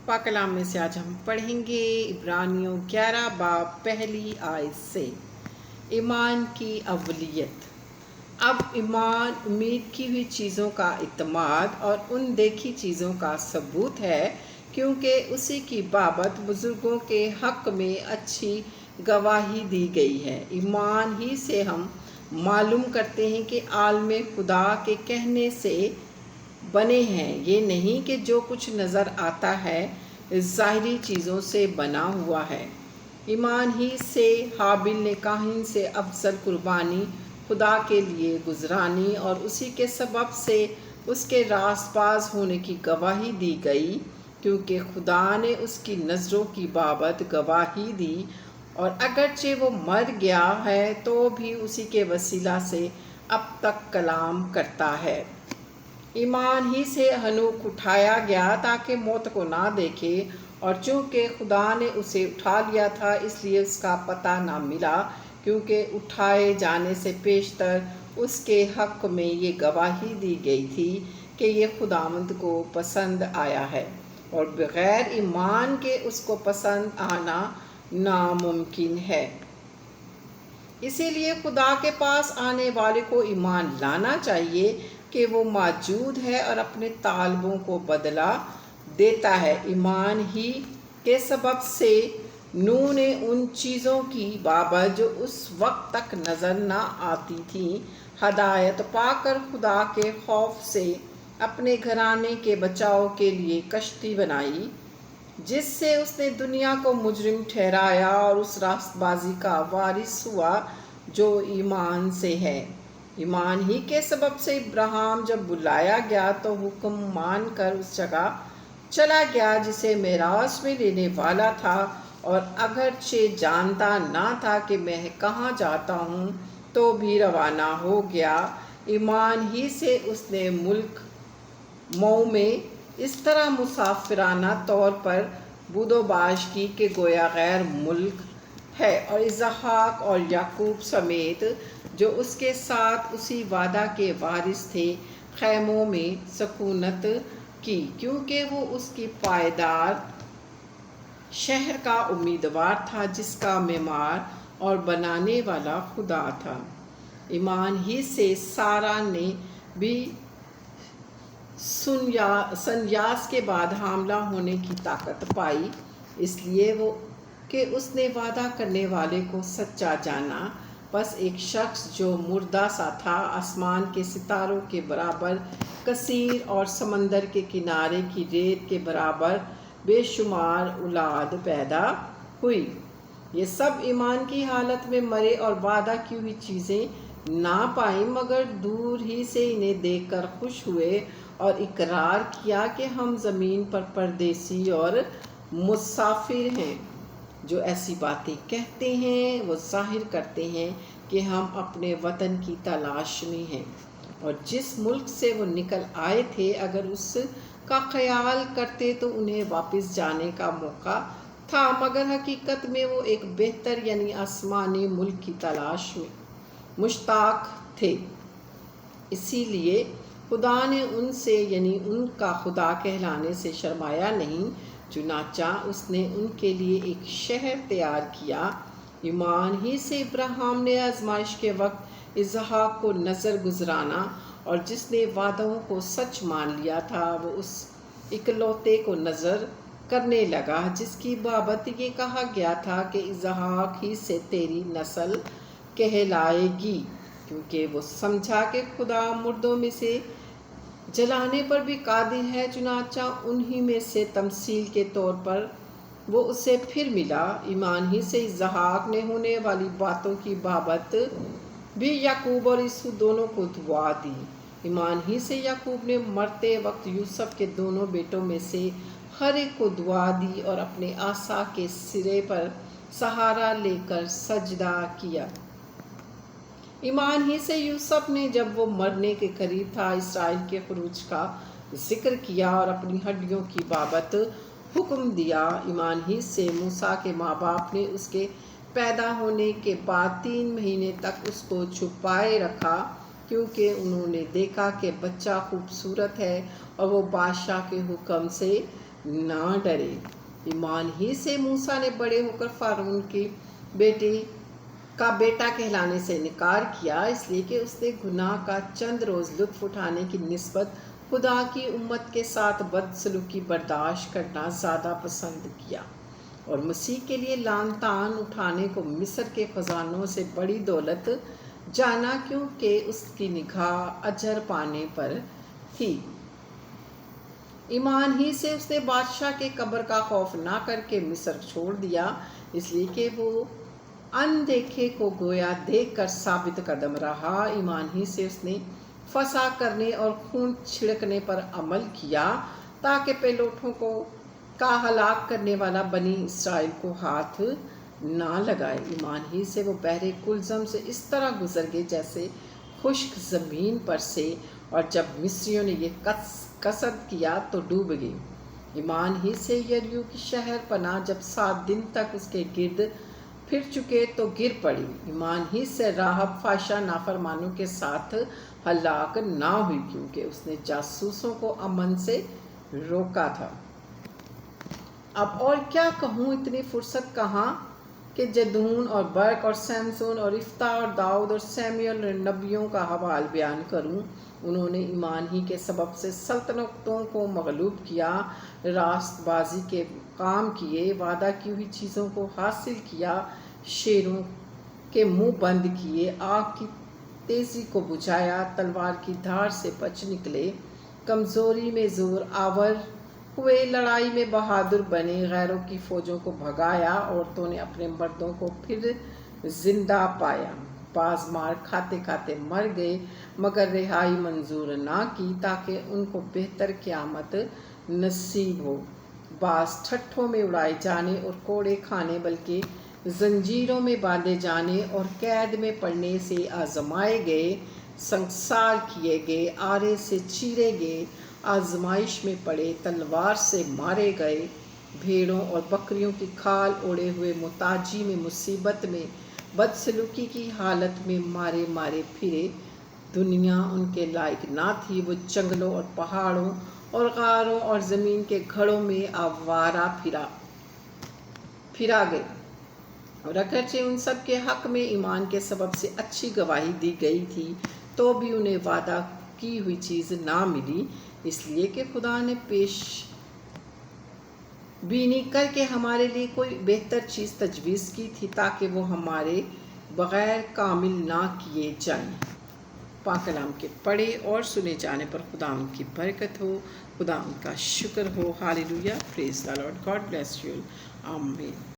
पाक कलाम में से आज हम पढ़ेंगे इब्रानियों 11 बाब पहली आयत से ईमान की अव्वलियत। अब ईमान उम्मीद की हुई चीज़ों का इत्मीनान और उन देखी चीज़ों का सबूत है, क्योंकि उसी की बाबत बुज़ुर्गों के हक़ में अच्छी गवाही दी गई है। ईमान ही से हम मालूम करते हैं कि आलम खुदा के कहने से बने हैं, ये नहीं कि जो कुछ नज़र आता है ज़ाहिरी चीज़ों से बना हुआ है। ईमान ही से हाबिल ने काहिन से अफजल कुर्बानी खुदा के लिए गुजरानी और उसी के सबब से उसके रासबाज होने की गवाही दी गई, क्योंकि खुदा ने उसकी नज़रों की बाबत गवाही दी और अगरचे वो मर गया है तो भी उसी के वसीला से अब तक कलाम करता है। ईमान ही से हनूक उठाया गया ताकि मौत को ना देखे, और चूँकि खुदा ने उसे उठा लिया था इसलिए उसका पता ना मिला, क्योंकि उठाए जाने से पेशतर उसके हक़ में ये गवाही दी गई थी कि ये खुदावंद को पसंद आया है, और बग़ैर ईमान के उसको पसंद आना नामुमकिन है। इसीलिए खुदा के पास आने वाले को ईमान लाना चाहिए कि वो मौजूद है और अपने तालबों को बदला देता है। ईमान ही के सबब से नूह ने उन चीज़ों की बाबत जो उस वक्त तक नज़र ना आती थीं हदायत पाकर खुदा के खौफ से अपने घराने के बचाव के लिए कश्ती बनाई, जिससे उसने दुनिया को मुजरिम ठहराया और उस रास्तबाजी का वारिस हुआ जो ईमान से है। ईमान ही के सबब से इब्राहिम जब बुलाया गया तो हुक्म मान कर उस जगह चला गया जिसे मेराज में लेने वाला था, और अगरचे जानता ना था कि मैं कहाँ जाता हूँ तो भी रवाना हो गया। ईमान ही से उसने मुल्क मऊ में इस तरह मुसाफिराना तौर पर बुदोबाश की कि गोया गैर मुल्क है, और इसहाक और याकूब समेत जो उसके साथ उसी वादा के वारिस थे खैमों में सकूनत की, क्योंकि वो उसकी पायदार शहर का उम्मीदवार था जिसका मेमार और बनाने वाला खुदा था। ईमान ही से सारा ने भी संयास के बाद हामला होने की ताकत पाई, इसलिए वो कि उसने वादा करने वाले को सच्चा जाना। बस एक शख्स जो मुर्दा सा था आसमान के सितारों के बराबर कसीर और समंदर के किनारे की रेत के बराबर बेशुमार औलाद पैदा हुई। ये सब ईमान की हालत में मरे और वादा की हुई चीज़ें ना पाई, मगर दूर ही से इन्हें देखकर खुश हुए और इकरार किया कि हम ज़मीन पर परदेसी और मुसाफिर हैं। जो ऐसी बातें कहते हैं वो ज़ाहिर करते हैं कि हम अपने वतन की तलाश में हैं, और जिस मुल्क से वो निकल आए थे अगर उसका ख्याल करते तो उन्हें वापस जाने का मौका था, मगर हकीकत में वो एक बेहतर यानी आसमानी मुल्क की तलाश में मुश्ताक थे। इसीलिए खुदा ने उनसे यानी उनका खुदा कहलाने से शर्माया नहीं, चुनाचा उसने उनके लिए एक शहर तैयार किया। ईमान ही से इब्राहिम ने आजमाइश के वक्त इसहाक को नज़र गुजराना, और जिसने वादों को सच मान लिया था वो उस इकलौते को नज़र करने लगा जिसकी बाबत ये कहा गया था कि इसहाक ही से तेरी नस्ल कहलाएगी, क्योंकि वो समझा कि खुदा मुर्दों में से जलाने पर भी कादिर है। चुनाचा उन्हीं में से तमसील के तौर पर वो उसे फिर मिला। ईमान ही से इसहाक ने होने वाली बातों की बाबत भी याकूब और यूसुफ दोनों को दुआ दी। ईमान ही से याकूब ने मरते वक्त यूसुफ के दोनों बेटों में से हर एक को दुआ दी और अपने आसा के सिरे पर सहारा लेकर सजदा किया। ईमान ही से यूसुफ ने जब वो मरने के करीब था इसराइल के खरूज का जिक्र किया और अपनी हड्डियों की बाबत हुक्म दिया। ईमान ही से मूसा के माँ बाप ने उसके पैदा होने के बाद 3 महीने तक उसको छुपाए रखा, क्योंकि उन्होंने देखा कि बच्चा खूबसूरत है और वो बादशाह के हुक्म से نہ ڈرے۔ ایمان ہی سے موسیٰ نے بڑے ہو کر فرعون کی بیٹا کہلانے سے انکار کیا، اس لیے کہ اس نے گناہ کا چند روز لطف اٹھانے کی نسبت خدا کی امت کے ساتھ بدسلوکی برداشت کرنا زیادہ پسند کیا، اور مسیح کے لیے لعن طعن اٹھانے کو مصر کے خزانوں سے بڑی دولت جانا، کیونکہ اس کی نگاہ اجر پانے پر تھی۔ ایمان ہی سے اس نے بادشاہ کے قبر کا خوف نہ کر کے مصر چھوڑ دیا، اس لیے کہ وہ اندیکھے کو گویا دیکھ کر ثابت قدم رہا۔ ایمان ہی سے اس نے فساد کرنے اور خون چھڑکنے پر عمل کیا، تاکہ پہلوٹوں کا ہلاک کرنے والا بنی اسرائیل کو ہاتھ نہ لگائے۔ ایمان ہی سے وہ بحر کلزم سے اس طرح گزر گئے جیسے خشک زمین پر سے، اور جب مصریوں نے یہ قصد کیا تو ڈوب گئے۔ ایمان ہی سے یریحو کی شہر پناہ جب 7 دن تک اس کے گرد پھر چکے تو گر پڑی۔ ایمان ہی سے راہب فحشہ نافرمانوں کے ساتھ ہلاک نہ ہوئی، کیونکہ اس نے جاسوسوں کو امن سے روکا تھا۔ اب اور کیا کہوں، اتنی فرصت کہاں کہ جدعون اور برق اور سمسون اور یفتح اور داؤد اور سمیل اور نبیوں کا حوال بیان کروں۔ انہوں نے ایمان ہی کے سبب سے سلطنتوں کو مغلوب کیا، راست بازی کے کام کیے، وعدہ کی ہوئی چیزوں کو حاصل کیا، شیروں کے منہ بند کیے، آگ کی تیزی کو بجھایا، تلوار کی دھار سے بچ نکلے، کمزوری میں زور آور ہوئے، لڑائی میں بہادر بنے، غیروں کی فوجوں کو بھگایا، عورتوں نے اپنے مردوں کو پھر زندہ پایا، بعض مار کھاتے کھاتے مر گئے مگر رہائی منظور نہ کی، تاکہ ان کو بہتر قیامت نصیب ہو، بعض ٹھٹھوں میں اڑائے جانے اور کوڑے کھانے، بلکہ زنجیروں میں باندھے جانے اور قید میں پڑنے سے آزمائے گئے، سنگسار کیے گئے، آرے سے چیرے گئے، آزمائش میں پڑے، تلوار سے مارے گئے، بھیڑوں اور بکریوں کی کھال اوڑے ہوئے، محتاجی میں، مصیبت میں، بدسلوکی کی حالت میں مارے مارے پھرے۔ دنیا ان کے لائق نہ تھی، وہ جنگلوں اور پہاڑوں اور غاروں اور زمین کے گڑھوں میں آوارہ پھرا گئے، اور اگرچہ ان سب کے حق میں ایمان کے سبب سے اچھی گواہی دی گئی تھی، تو بھی انہیں وعدہ کی ہوئی چیز نہ ملی، اس لیے کہ خدا نے پیش بینی کر کے ہمارے لیے کوئی بہتر چیز تجویز کی تھی، تاکہ وہ ہمارے بغیر کامل نہ کیے جائیں۔ پاک کلام کے پڑھے اور سنے جانے پر خداوند کی برکت ہو، خداوند کا شکر ہو۔ Hallelujah, praise the Lord, God bless you, آمین۔